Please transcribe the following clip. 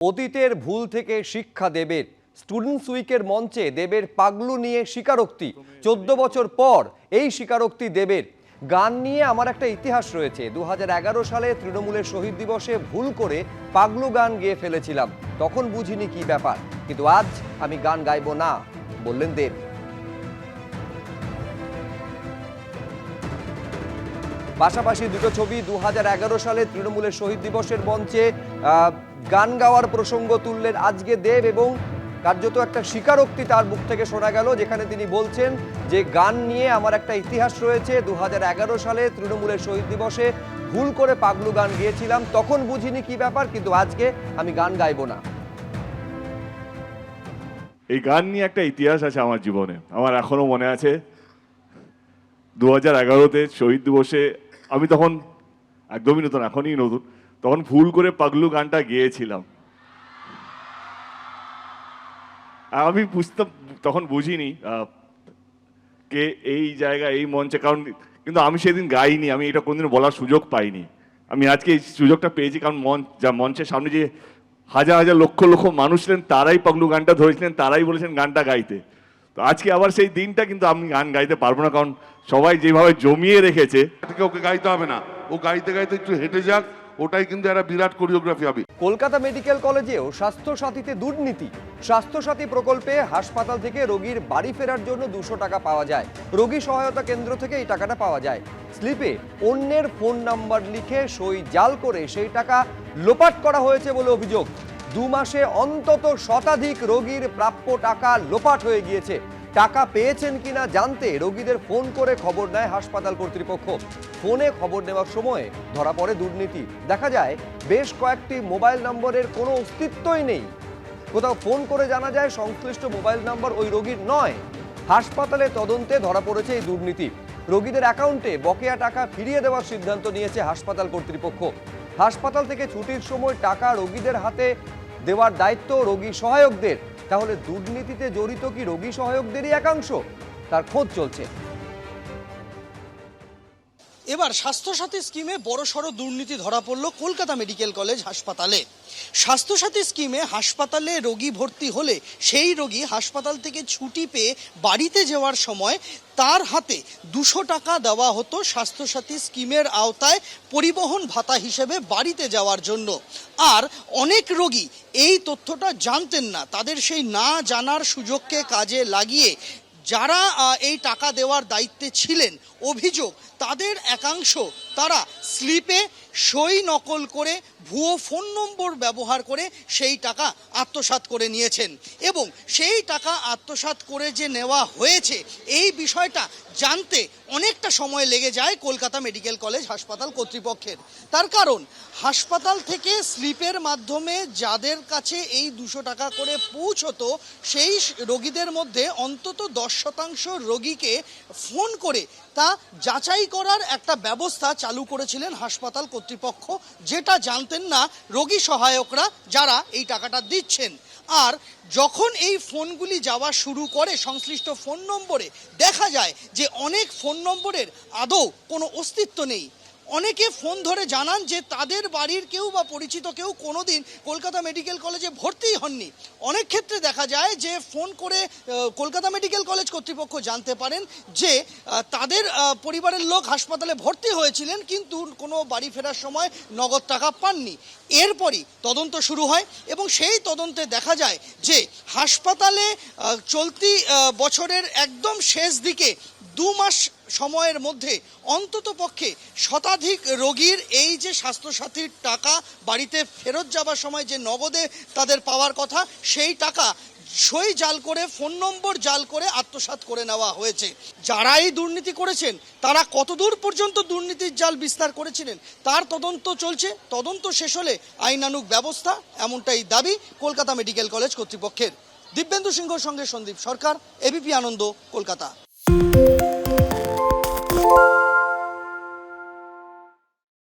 অতীতের ভুল থেকে শিক্ষা দেবের। স্টুডেন্টস উইকের মঞ্চে দেবের পাগলু নিয়ে স্বীকারোক্তি। 14 বছর পর এই স্বীকারোক্তি দেবের। গান নিয়ে আমার একটা ইতিহাস রয়েছে। 2011 সালে তৃণমূলের শহীদ দিবসে ভুল করে পাগলু গান গেয়ে ফেলেছিলাম, তখন বুঝিনি কি ব্যাপার, কিন্তু আজ আমি গান গাইবো না, বললেন দেব। পাশাপাশি দুটো ছবি। 2011 সালে তৃণমূলের শহীদ দিবসের মঞ্চে গান গাওয়ার প্রসঙ্গ তুললেন আজকে দেব, এবং কার্যত একটা স্বীকারোক্তি তার মুখ থেকে শোনা গেল, যেখানে তিনি বলছেন যে গান নিয়ে আমার একটা ইতিহাস রয়েছে। 2011 সালে তৃণমূলের শহীদ দিবসে ভুল করে পাগলু গান গিয়েছিলাম, তখন বুঝিনি কি ব্যাপার, কিন্তু আজকে আমি গান গাইবো না। এই গান নিয়ে একটা ইতিহাস আছে আমার জীবনে, আমার এখনো মনে আছে। 2011-তে শহীদ দিবসে আমি তখন একদমই নতুন, এখনই নতুন, তখন ভুল করে পাগলু গানটা গেয়েছিলাম। আমি তখন বুঝিনি কে এই জায়গা, এই মঞ্চে, কারণ কিন্তু আমি সেদিন গাইনি, আমি এটা কোনদিন বলার সুযোগ পাইনি। আমি আজকে এই সুযোগটা পেয়েছি, কারণ মঞ্চের সামনে যে হাজার হাজার লক্ষ লক্ষ মানুষ ছিলেন, তারাই পাগলু গানটা ধরেছিলেন, তারাই বলেছেন গানটা গাইতে। তো আজকে আবার সেই দিনটা, কিন্তু আমি গান গাইতে পারবো না, কারণ সবাই যেভাবে জমিয়ে রেখেছে। ওকে গাইতে হবে না, ও গাইতে গাইতে একটু হেঁটে যাক, ওটাই কিন্তু একটা বিরাট কোরিওগ্রাফি হবে। কলকাতা মেডিকেল কলেজেও স্বাস্থ্য সাথীতে দুর্নীতি। স্বাস্থ্য সাথী প্রকল্পে হাসপাতাল থেকে রোগীর বাড়ি ফেরার জন্য 200 টাকা পাওয়া যায়। রোগী সহায়তা কেন্দ্র থেকে এই টাকাটা পাওয়া যায়। স্লিপে অন্যের ফোন নাম্বার লিখে সই জাল করে সেই টাকা লোপাট করা হয়েছে বলে অভিযোগ। 2 মাসে অন্তত শতাধিক রোগীর প্রাপ্য টাকা লোপাট হয়ে গিয়েছে। টাকা পেয়েছেন কিনা জানতে রোগীদের ফোন করে খবর নেয় হাসপাতাল কর্তৃপক্ষ। ফোনে খবর নেওয়ার সময় ধরা পড়ে দুর্নীতি। দেখা যায় বেশ কয়েকটি মোবাইল নম্বরের কোনো অস্তিত্বই নেই। কোথাও ফোন করে জানা যায় সংশ্লিষ্ট মোবাইল নাম্বার ওই রোগীর নয়। হাসপাতালে তদন্তে ধরা পড়েছে এই দুর্নীতি। রোগীদের অ্যাকাউন্টে বকেয়া টাকা ফিরিয়ে দেওয়ার সিদ্ধান্ত নিয়েছে হাসপাতাল কর্তৃপক্ষ। হাসপাতাল থেকে ছুটির সময় টাকা রোগীদের হাতে দেওয়ার দায়িত্ব রোগী সহায়কদের। তাহলে দুর্নীতিতে জড়িত কি রোগী সহায়কদেরই একাংশ? তার খোঁজ চলছে। এবার স্বাস্থ্যসাথী স্কিমে বড়সড় দুর্নীতি ধরা পড়ল কলকাতা মেডিকেল কলেজ হাসপাতালে। স্বাস্থ্যসাথী স্কিমে হাসপাতালে রোগী ভর্তি হলে সেই রোগী হাসপাতাল থেকে ছুটি পেয়ে বাড়িতে যাওয়ার সময় তার হাতে 200 টাকা দেওয়া হতো স্বাস্থ্যসাথী স্কিমের আওতায় পরিবহন ভাতা হিসেবে বাড়িতে যাওয়ার জন্য। আর অনেক রোগী এই তথ্যটা জানতেন না। তাদের সেই না জানার সুযোগকে কাজে লাগিয়ে যারা এই টাকা দেওয়ার দায়িত্বে ছিলেন, অভিযোগ তাদের একাংশ তারা স্লিপে সই নকল করে ভুয়ো ফোন নম্বর ব্যবহার করে সেই টাকা আত্মসাৎ করে নিয়েছেন। এবং সেই টাকা আত্মসাৎ করে যে নেওয়া হয়েছে এই বিষয়টা জানতে অনেকটা সময় লেগে যায় কলকাতা মেডিকেল কলেজ হাসপাতাল কর্তৃপক্ষের। তার কারণ হাসপাতাল থেকে স্লিপের মাধ্যমে যাদের কাছে এই 200 টাকা করে পৌঁছতো সেই রোগীদের মধ্যে অন্তত 10% রোগীকে ফোন করে তা যাচাই করার একটা ব্যবস্থা চালু করেছিলেন হাসপাতাল কর্তৃপক্ষ, যেটা জানতেন না রোগী সহায়করা যারা এই টাকাটা দিচ্ছেন। আর যখন এই ফোনগুলি যাওয়া শুরু করে সংশ্লিষ্ট ফোন নম্বরে, দেখা যায় যে অনেক ফোন নম্বরের আদৌ কোনো অস্তিত্ব নেই। অনেকে ফোন ধরে জানান যে তাদের বাড়ির কেউ বা পরিচিত কেউ কোনোদিন কলকাতা মেডিকেল কলেজে ভর্তিই হননি। অনেক ক্ষেত্রে দেখা যায় যে ফোন করে কলকাতা মেডিকেল কলেজ কর্তৃপক্ষ জানতে পারেন যে তাদের পরিবারের লোক হাসপাতালে ভর্তি হয়েছিলেন, কিন্তু কোনো বাড়ি ফেরার সময় নগদ টাকা পাননি। এরপরই তদন্ত শুরু হয় এবং সেই তদন্তে দেখা যায় যে হাসপাতালে চলতি বছরের একদম শেষ দিকে 2 মাস সময়ের মধ্যে অন্তত পক্ষে শতাধিক রোগীর এই যে স্বাস্থ্যসাথীর টাকা বাড়িতে ফেরত যাবার সময় যে নগদে তাদের পাওয়ার কথা, সেই টাকা সই জাল করে ফোন নম্বর জাল করে আত্মসাৎ করে নেওয়া হয়েছে। যারা এই দুর্নীতি করেছেন তারা কতদূর পর্যন্ত দুর্নীতির জাল বিস্তার করেছিলেন তার তদন্ত চলছে। তদন্ত শেষ হলে আইনানুগ ব্যবস্থা, এমনটাই দাবি কলকাতা মেডিকেল কলেজ কর্তৃপক্ষের। দিব্যেন্দু সিংহর সঙ্গে সন্দীপ সরকার, এবিপি আনন্দ, কলকাতা।